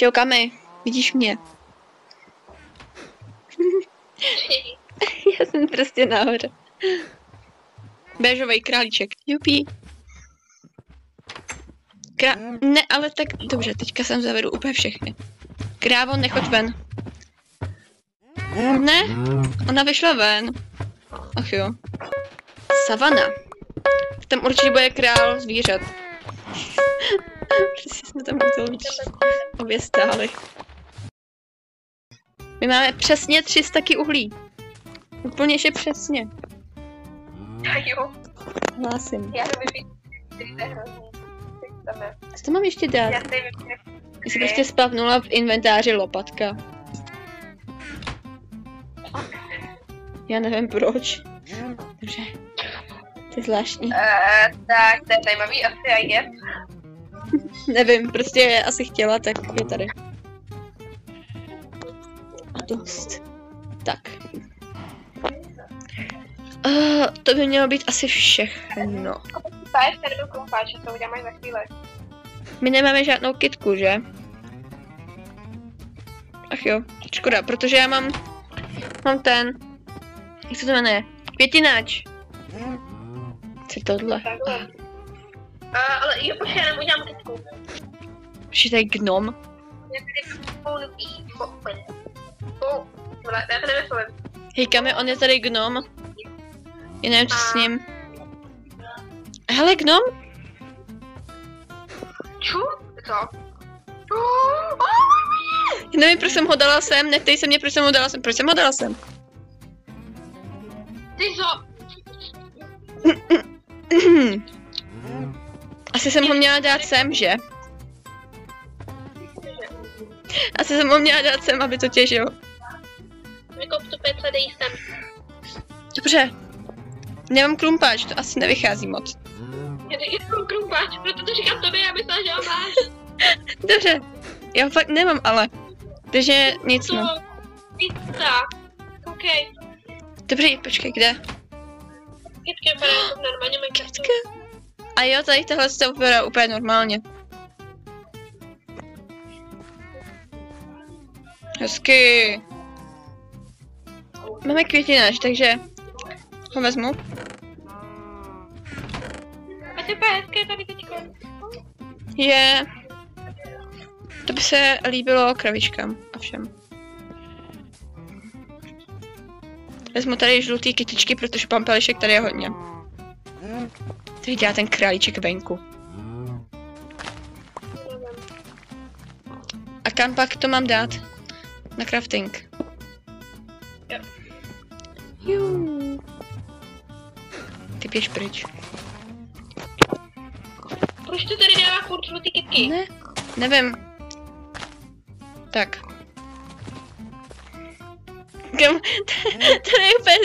Čau, Kami, vidíš mě? Já jsem prostě nahoře. Béžovej králíček, jupí. Ne, ale tak dobře, teďka jsem zavedu úplně všechny. Krávo, nechoď ven. Ne, ona vyšla ven. Ach jo. Savana. Tam určitě bude král zvířat. Přesně jsme tam obě stáli. My máme přesně 300 uhlí. Úplně že přesně. A jo. Hlásím. Já nevím, to je hrozný. Co to mám ještě dát? Já nevím, Já se prostě spavnula v inventáři lopatka. Já nevím proč. Dobře. To je zvláštní. Tak, to je zajímavý, asi I guess. Nevím, prostě asi chtěla, tak je tady. A dost. Tak. To by mělo být asi všechno. Páč, tady byl krumpáč, co uděláme za chvíli. My nemáme žádnou kitku, že? Ach jo, škoda, protože já mám ten, jak se to jmenuje? Květináč. Co je tohle? Takhle. Ale jo, počkej, já nám udělám kytku. Už je tady gnom. Já tady pounupí, já to nevyslovím. Hej, Kami, on je tady gnom. Já nevím, co s ním. Hele, gnom? Ču? Co? Já nevím, proč jsem ho dala sem, neptej se mě, proč jsem ho dala sem. Proč jsem ho dala sem? Ty co? Asi jsem ho měla dát sem, že? Asi jsem ho měla dát sem, aby to těžil. Vykop tu pece, dej sem. Dobře. Nemám krumpáč, to asi nevychází moc. Já taky jsem krumpáč, proto to říkám tobě, já myslela, že ho máš. Dobře. Já ho fakt nemám, ale. Takže nic, no. Pizza. OK. Dobře, počkej, kde? Kytky vypadá jako normálně Minecraftu. A jo, tady tohle se vypadá úplně normálně. Hezky. Máme květináč, takže ho vezmu. A to je hezké tady teďko. Je. To by se líbilo kravičkám a všem. Vezmu tady žlutý kytičky, protože pampelišek tady je hodně. Tady dělá ten králíček venku. A kam pak to mám dát? Na crafting. Jo. Ty běž pryč. Proč to tady dává furt žlutý kytky? Ne, nevím. Tak. Tady je úplně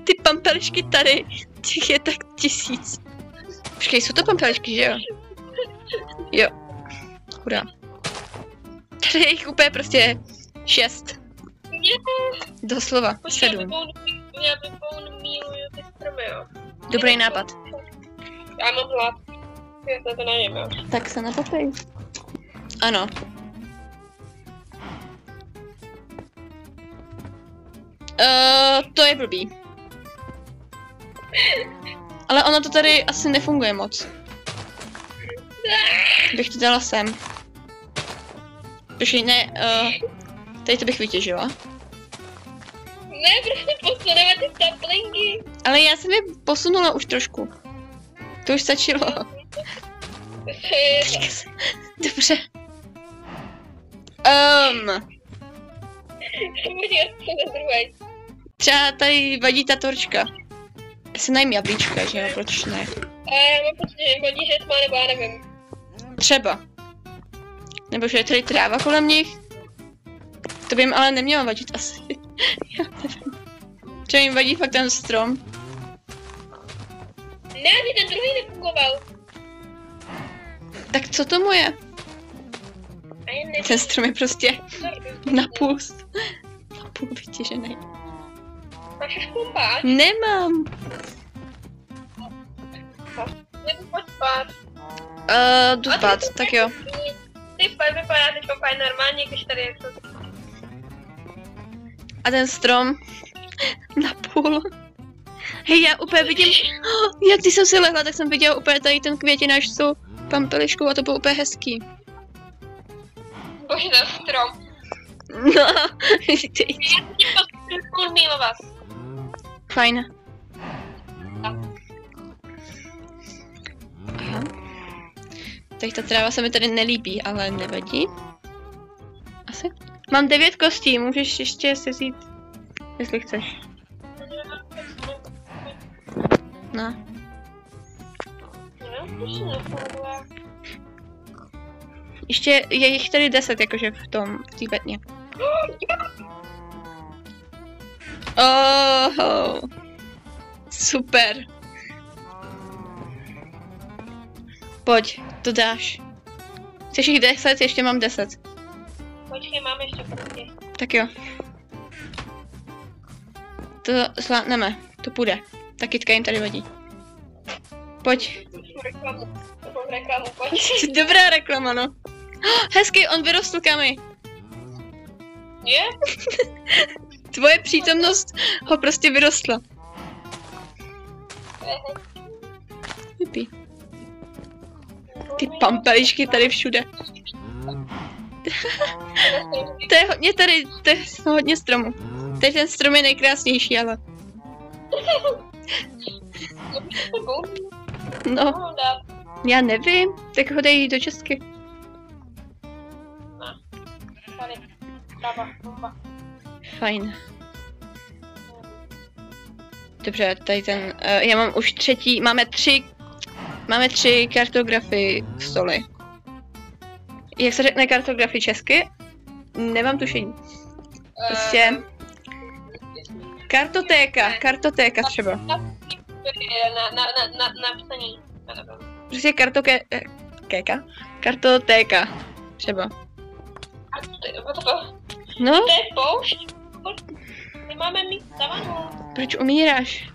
ty pampelišky tady. Těch je tak 1000. Počkej, jsou to pampelišky, že jo? Jo. Hurá. Tady je jich úplně prostě 6. Doslova, 7. Já vypounuju ty stromy, jo. Dobrý nápad. Já mám hlad. Já se to nevím, jo. Tak se napapej. Ano. To je blbý. Ale ono to tady asi nefunguje moc. Bych to dala sem. Počkej, ne, tady to bych vytěžila. Ne, prostě posuneme ty saplingy. Ale já jsem je posunula už trošku. To už stačilo. Dobře. Třeba tady vadí ta torčka. Já se najím jablíčka, že jo, proč ne? Já mám pocit, že vadí, že tma, nebo já nevím. Třeba. Nebo že je tady tráva kolem nich. To by jim ale nemělo vadit asi. Já nevím. Třeba jim vadí fakt ten strom. Ne, ani ten druhý nefungoval. Tak co tomu je? Ten strom je prostě napůl vytěžený. Máš už krumpáč? Nemám. Nebo pojď spát. Jdu spát, tak jo. ty vypadá teď fajn normálně, když tady jak to... A ten strom na půl. Hej, já úplně vidím, jak když jsem si lehla, tak jsem viděla úplně tady ten květináč s tou pampeliškou a to bylo úplně hezký. Bože, ten strom. No, Já si tě potřebuji milovat. fajn. Aha. Tak ta tráva se mi tady nelíbí, ale nevadí. Asi. Mám 9 kostí, můžeš ještě si vzít, jestli chceš. No. Ještě je jich tady 10, jakože v té betně. Oh, super. Pojď, to dáš. Chceš jich 10? Ještě mám 10. Počkej, mám ještě prostě. Tak jo. To zvládneme, to půjde. Ta kytka jim tady vadí. Pojď. Reklamu, pojď. Dobrá reklama, no. Hezky, on vyrostl, Kami. Je? Tvoje přítomnost ho prostě vyrostla. Vypí. Ty pampelišky tady všude. To je hodně tady, to je hodně stromů. Teď ten strom je nejkrásnější, ale. No, já nevím, tak ho dej do Česky. Fajn. Dobře, tady ten, já mám už třetí, máme tři kartografy stoly. Jak se řekne kartografy česky? Nemám tušení. Prostě kartotéka třeba. Na psaní. Prostě kartotéka třeba. No, To je poušť? Nemáme mít savanu. proč umíráš?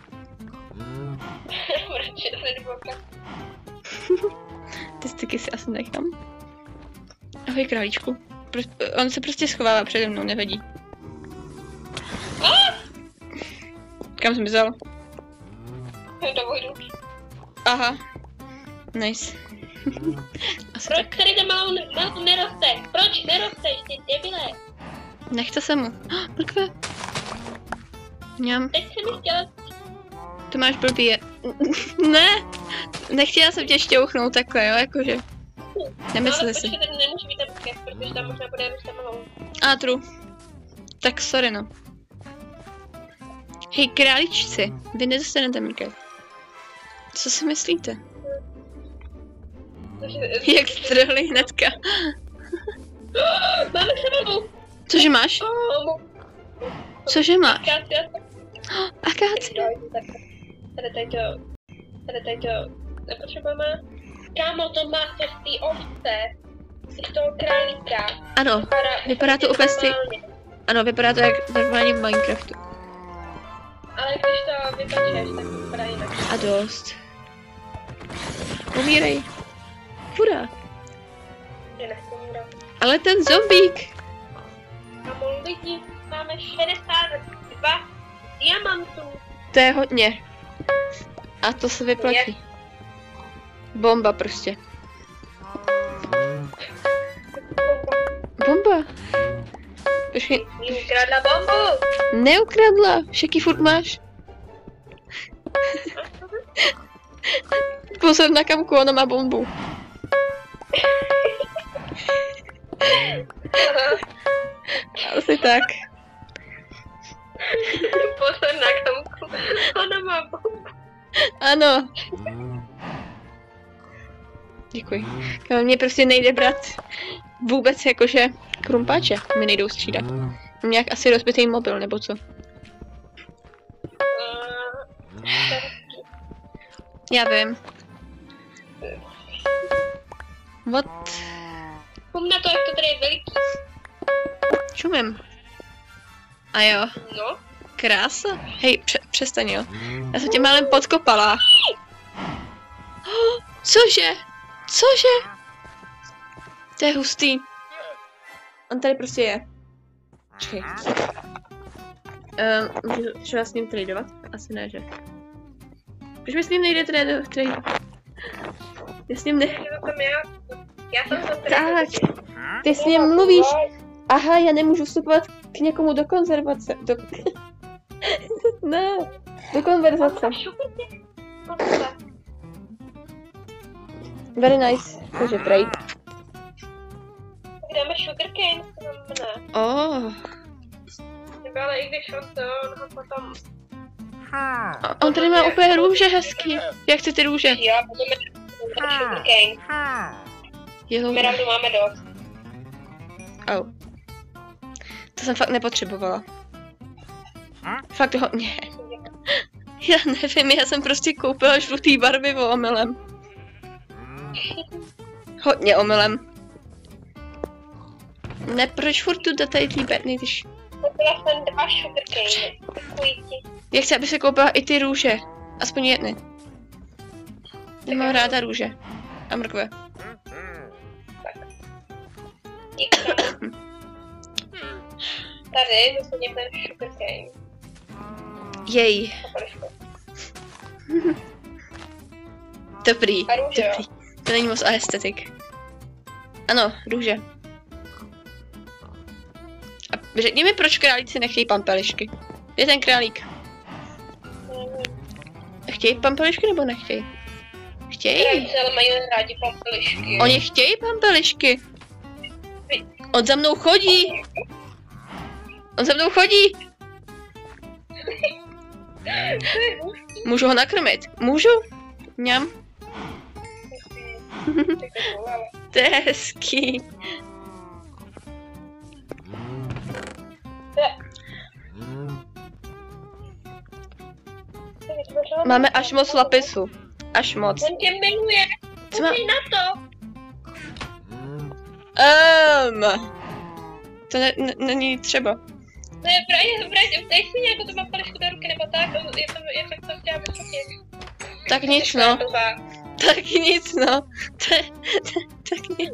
Proč to nedovolka? Ty styky si asi nechám. Ahoj, králíčku. On se prostě schovává přede mnou, nevadí. Kam zmizel? Do vojdu. Aha. Nice. Asi Proč tak. tady ten malou neroste? Proč nerosteš, ty debile? Nechce se mu. Mrkve. Mňam. Teď jsem mi chtěla... To máš blbý. Ne. Nechtěla jsem tě šťouchnout takhle, jo, jakože. Nemysleli si. No, ale počkej, nemůže být tam krev, protože tam možná bude růst malou. A true. Tak sorry, no. Hej, králíčci, vy nedostanete mrkev. Co si myslíte? Jak strhli hnedka. Máme savanu. Cože máš? Cože máš? Akáci. Tady to nepotřebujeme. Kámo, to má to z té ovce. Z toho králíka. Ano, vypadá to úplně stejně. Ano, vypadá to jak normálně v Minecraftu. Ale když to vypečeš, tak to vypadá jinak. A dost. Umírej. Hurá. Ale ten zombík. Kámo, lidi, máme 62 diamantů. To je hodně. A to se vyplatí. Bomba prostě. Bomba. Počkej. Ukradla bombu. Neukradla. Všaký furt máš. Pozor na Kamku, ona má bombu. Asi tak. Pozor na Kamku, ona má bombu. Ano. Děkuji. Mně prostě nejde brát vůbec jakože krumpáče mi nejdou střídat. Mám nějak asi rozbitý mobil, nebo co? Já vím. What? Půjď na to, jak to tady je veliký. Čumím. A jo. No. Krása. Hej, přestaň, jo. Já jsem tě málem podkopala. Cože? Cože? To je hustý. On tady prostě je. Počkej. Můžu třeba s ním tradovat? Asi ne, že? Proč mi s ním nejde tradovat? Já s ním ne... Já jsem Tak, ty s ním mluvíš. Aha, já nemůžu vstupovat k někomu do konzervace. Ne, do konverzace. Very nice. Takže trade. Dáme sugarcane, to znamená. Oh. Ale i když on ho potom... On tady má úplně růže hezký. Jak chci ty růže? Jo, budeme sugarcane. Yellow. Emeraldu máme dost. Au. To jsem fakt nepotřebovala. Fakt hodně. Já nevím, já jsem prostě koupila žlutý barvivo omylem. Hodně omylem. Ne, proč furt tu tady tý bedny, když... Koupila jsem 2 sugarcane. Děkuji ti. Já chci, aby se koupila i ty růže. Aspoň jedny. Nemám ráda růže. A mrkve. Tady zase někde sugarcane. Jej. Dobrý. A růže, jo. Dobrý. To není moc aesthetic. Ano, růže. A řekni mi, proč králíci nechtějí pampelišky. Je ten králík. Chtějí pampelišky nebo nechtějí? Chtějí. Králíci ale mají rádi pampelišky. Oni chtějí pampelišky. On za mnou chodí. On za mnou chodí. Můžu ho nakrmit? Můžu? Mňam. To je hezký. Máme až moc lapisu. Až moc. On tě miluje. Co má... Pojď na to. To není třeba. To je právě, dej si nějakou tu pampelišku do ruky, nebo tak, je to chtěla vyfotit. Tak nic no. Tak nic no. Tak nic.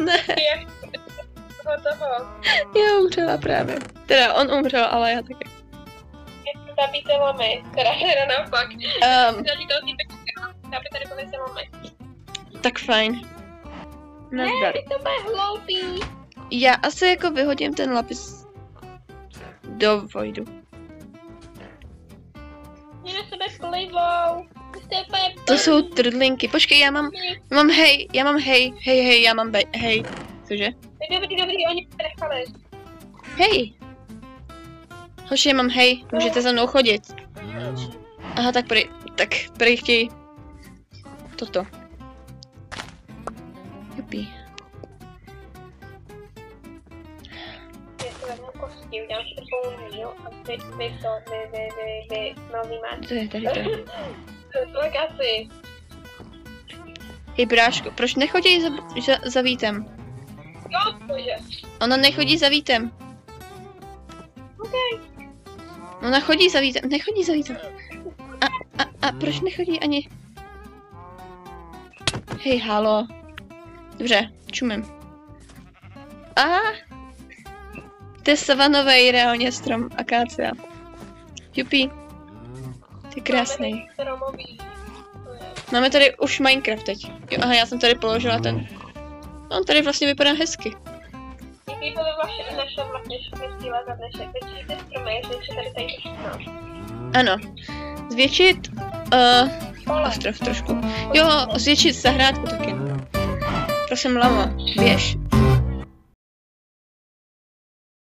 Ne. Já umřela právě. Teda on umřel, ale já taky. Zabijte lamy, teda naopak. Zabij toho týpek, aby tady byly se lamy. Tak fajn. Ne, ty to bude hloupý. Já asi jako vyhodím ten lapis do vojdu. Mě na sebe plivou. To jsou trdlinky. Počkej, já mám hej, já mám hej. Cože? Dobrý, oni to nechali. Hej. Hoši, já mám hej, můžete za mnou chodit. Aha, tak prý chtějí toto. Jupí. Udělám si takovou míl a teď vy nový máte. To je tady to. Tak asi. Hej bráško, proč nechodí za Vítem? Jo, bože. Ona nechodí za Vítem. Okay. Ona chodí za Vítem, nechodí za Vítem. A proč nechodí ani? Hej, halo. Dobře, čumím. To je savanovej reálně strom akácia. Jupí. Ty krásný. Máme tady už Minecraft teď. Jo, aha, já jsem tady položila ten. On tady vlastně vypadá hezky. Jaký byly naše vlastně hezký za dnešek? Větší ty stromy, že tady všechno. Ano. Zvětšit ostrov trošku. Jo, zvětšit zahrádku taky. Prosím, lama, běž.